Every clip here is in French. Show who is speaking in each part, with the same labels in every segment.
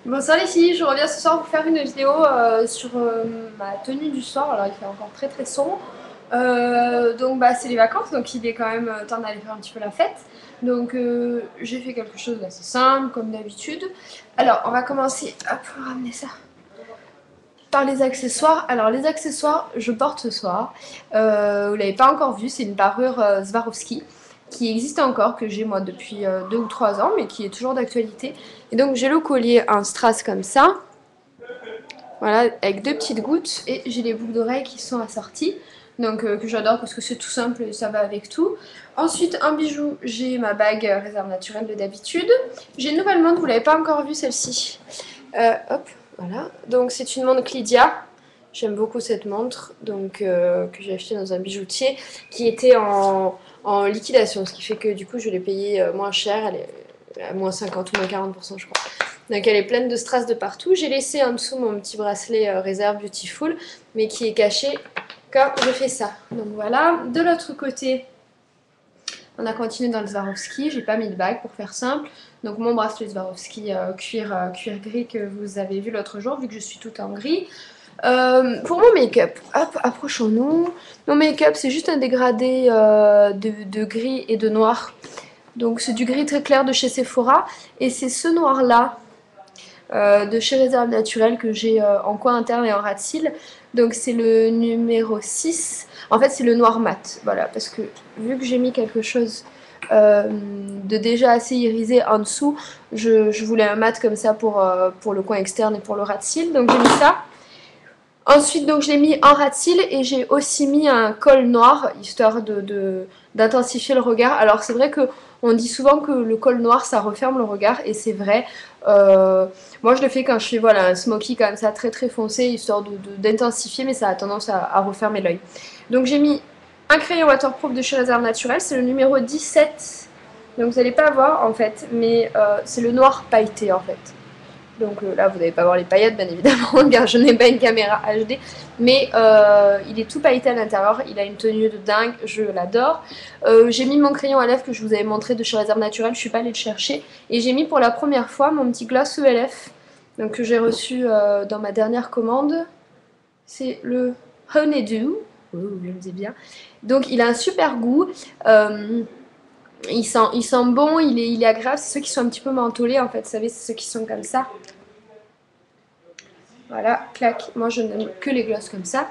Speaker 1: Bon, salut les filles, je reviens ce soir pour faire une vidéo sur ma tenue du soir. Alors il fait encore très très sombre. Donc bah c'est les vacances, donc il est quand même temps d'aller faire un petit peu la fête. Donc j'ai fait quelque chose d'assez simple comme d'habitude. Alors on va commencer, hop, on va ramener ça. Par les accessoires. Alors les accessoires, je porte ce soir. Vous l'avez pas encore vu, c'est une parure Swarovski qui existe encore, que j'ai moi depuis 2 ou 3 ans, mais qui est toujours d'actualité. Et donc j'ai le collier en strass comme ça. Voilà, avec deux petites gouttes et j'ai les boucles d'oreilles qui sont assorties. Donc que j'adore parce que c'est tout simple et ça va avec tout. Ensuite, en bijou, j'ai ma bague réserve naturelle de d'habitude. J'ai une nouvelle montre, vous l'avez pas encore vue celle-ci. Hop, voilà. Donc c'est une montre Clydia. J'aime beaucoup cette montre, donc que j'ai acheté dans un bijoutier qui était en liquidation, ce qui fait que du coup je l'ai payée moins cher. Elle est à moins 50 ou moins 40% je crois. Donc elle est pleine de strass de partout. J'ai laissé en dessous mon petit bracelet réserve Beautiful, mais qui est caché quand je fais ça. Donc voilà. De l'autre côté, on a continué dans le Swarovski. J'ai pas mis de bague pour faire simple. Donc mon bracelet Swarovski cuir gris que vous avez vu l'autre jour, vu que je suis toute en gris. Pour mon make-up, hop, approchons-nous. Mon make-up, c'est juste un dégradé de gris et de noir. Donc c'est du gris très clair de chez Sephora. Et c'est ce noir-là de chez Réserve Naturelle que j'ai en coin interne et en ras de cils. Donc c'est le numéro 6. En fait c'est le noir mat, voilà, parce que vu que j'ai mis quelque chose de déjà assez irisé en dessous, je voulais un mat comme ça pour le coin externe et pour le ras de cils, donc j'ai mis ça. Ensuite, donc, je l'ai mis en ras de cils et j'ai aussi mis un col noir, histoire d'intensifier le regard. Alors, c'est vrai qu'on dit souvent que le col noir, ça referme le regard, et c'est vrai. Moi, je le fais quand je fais voilà, un smoky comme ça, très très foncé, histoire d'intensifier, mais ça a tendance à refermer l'œil. Donc, j'ai mis un crayon waterproof de chez Réserve Naturelle, c'est le numéro 17. Donc, vous n'allez pas voir, en fait, mais c'est le noir pailleté, en fait. Donc là, vous n'allez pas voir les paillettes, bien évidemment, car je n'ai pas une caméra HD. Mais il est tout pailleté à l'intérieur. Il a une tenue de dingue, je l'adore. J'ai mis mon crayon à lèvres que je vous avais montré de chez Réserve Naturelle. Je ne suis pas allée le chercher. Et j'ai mis pour la première fois mon petit gloss ELF. Donc, que j'ai reçu dans ma dernière commande. C'est le Honeydew. Oh, je me dis bien. Donc, il a un super goût. Il sent bon, il est agréable. C'est ceux qui sont un petit peu mentholés, en fait. Vous savez, c'est ceux qui sont comme ça. Voilà, clac. Moi, je n'aime que les glosses comme ça.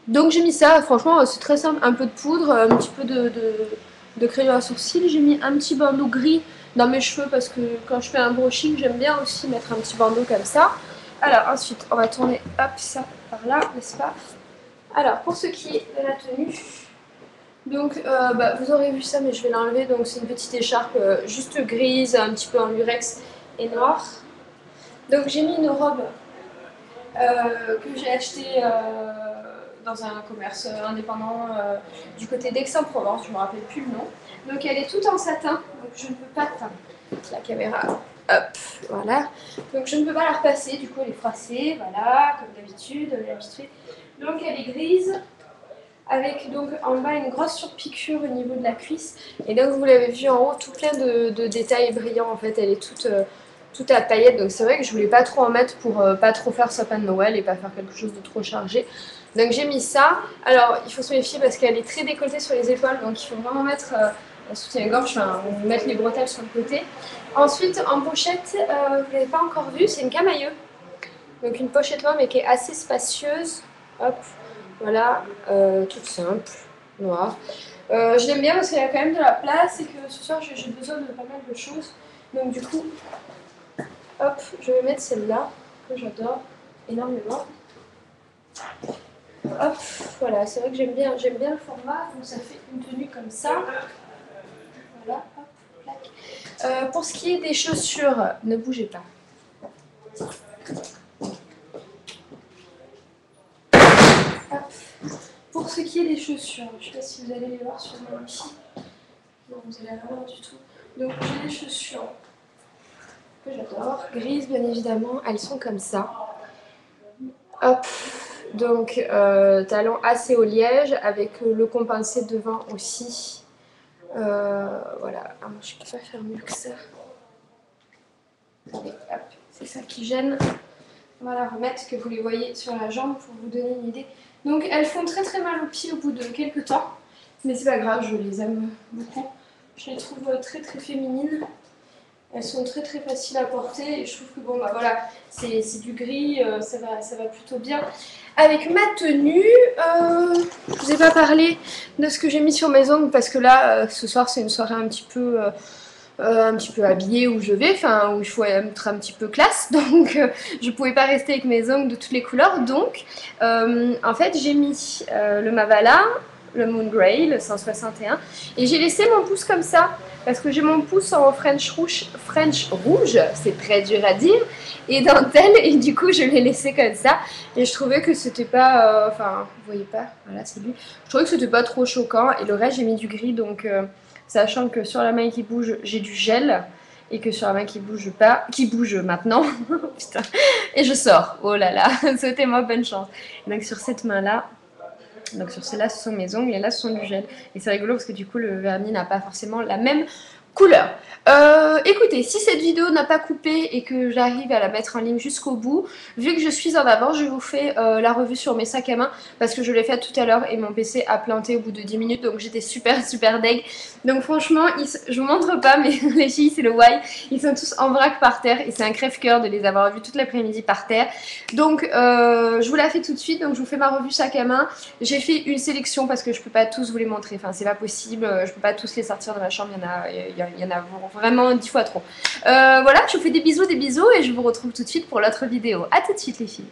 Speaker 1: Donc, j'ai mis ça. Franchement, c'est très simple. Un peu de poudre, un petit peu de crayon à sourcils. J'ai mis un petit bandeau gris dans mes cheveux parce que quand je fais un brushing, j'aime bien aussi mettre un petit bandeau comme ça. Alors, ensuite, on va tourner hop, ça par là, n'est-ce pas? Alors, pour ce qui est de la tenue, donc vous aurez vu ça, mais je vais l'enlever. Donc, c'est une petite écharpe juste grise, un petit peu en lurex et noir. Donc, j'ai mis une robe que j'ai acheté dans un commerce indépendant du côté d'Aix-en-Provence, je ne me rappelle plus le nom. Donc elle est toute en satin, donc je ne peux pas. Enfin, la caméra, hop, voilà. Donc je ne peux pas la repasser, du coup elle est froissée, voilà, comme d'habitude, on est habitué. Donc elle est grise, avec donc en bas une grosse surpiqûre au niveau de la cuisse. Et donc vous l'avez vu en haut, tout plein de détails brillants en fait, elle est toute à paillettes. Donc c'est vrai que je voulais pas trop en mettre pour pas trop faire sapin de Noël et pas faire quelque chose de trop chargé. Donc j'ai mis ça. Alors il faut se méfier parce qu'elle est très décolletée sur les épaules, donc il faut vraiment mettre un soutien-gorge, enfin mettre les bretelles sur le côté. Ensuite en pochette, vous l'avez pas encore vu, c'est une camailleux. Donc une pochette noire mais qui est assez spacieuse. Hop. Voilà, toute simple, noire. Je l'aime bien parce qu'il y a quand même de la place et que ce soir j'ai besoin de pas mal de choses. Donc du coup, hop, je vais mettre celle-là que j'adore énormément. Hop, voilà, c'est vrai que j'aime bien le format, donc ça fait une tenue comme ça. Voilà, hop, plac. Pour ce qui est des chaussures, ne bougez pas. Hop. Pour ce qui est des chaussures, je ne sais pas si vous allez les voir sur mon outil. Non, vous allez rien voir du tout. Donc j'ai des chaussures que j'adore, grises bien évidemment, elles sont comme ça. Hop, donc talons assez au liège avec le compensé devant aussi. Voilà, je ne peux pas faire mieux que ça. Allez, hop, c'est ça qui gêne. On va la remettre, que vous les voyez sur la jambe pour vous donner une idée. Donc elles font très très mal aux pieds au bout de quelques temps. Mais c'est pas grave, je les aime beaucoup. Je les trouve très très féminines. Elles sont très très faciles à porter et je trouve que bon bah voilà, c'est du gris, ça va plutôt bien. Avec ma tenue, je vous ai pas parlé de ce que j'ai mis sur mes ongles parce que là, ce soir c'est une soirée un petit peu habillée où je vais, enfin où il faut être un petit peu classe, donc je pouvais pas rester avec mes ongles de toutes les couleurs, donc en fait j'ai mis le Mavala, le Moon Grey, le 161, et j'ai laissé mon pouce comme ça, parce que j'ai mon pouce en French rouge, c'est très dur à dire, et dentelle, et du coup je l'ai laissé comme ça, et je trouvais que c'était pas, enfin vous voyez pas, voilà c'est lui, je trouvais que c'était pas trop choquant, et le reste j'ai mis du gris, donc sachant que sur la main qui bouge j'ai du gel, et que sur la main qui bouge pas, qui bouge maintenant, putain, et je sors, oh là là, souhaitez-moi bonne chance. Et donc sur cette main là, donc sur celle-là ce sont mes ongles et là ce sont du gel. Et c'est rigolo parce que du coup le vernis n'a pas forcément la même couleur. Écoutez, si cette vidéo n'a pas coupé et que j'arrive à la mettre en ligne jusqu'au bout, vu que je suis en avance, je vous fais la revue sur mes sacs à main parce que je l'ai fait tout à l'heure et mon PC a planté au bout de 10 minutes, donc j'étais super deg. Donc franchement, je vous montre pas, mais les filles, c'est le why, ils sont tous en vrac par terre et c'est un crève-cœur de les avoir vus toute l'après-midi par terre. Donc je vous la fais tout de suite, donc je vous fais ma revue sac à main. J'ai fait une sélection parce que je peux pas tous vous les montrer, enfin c'est pas possible, je peux pas tous les sortir de ma chambre, il y en a vraiment 10 fois trop. Voilà, je vous fais des bisous et je vous retrouve tout de suite pour l'autre vidéo. A tout de suite les filles.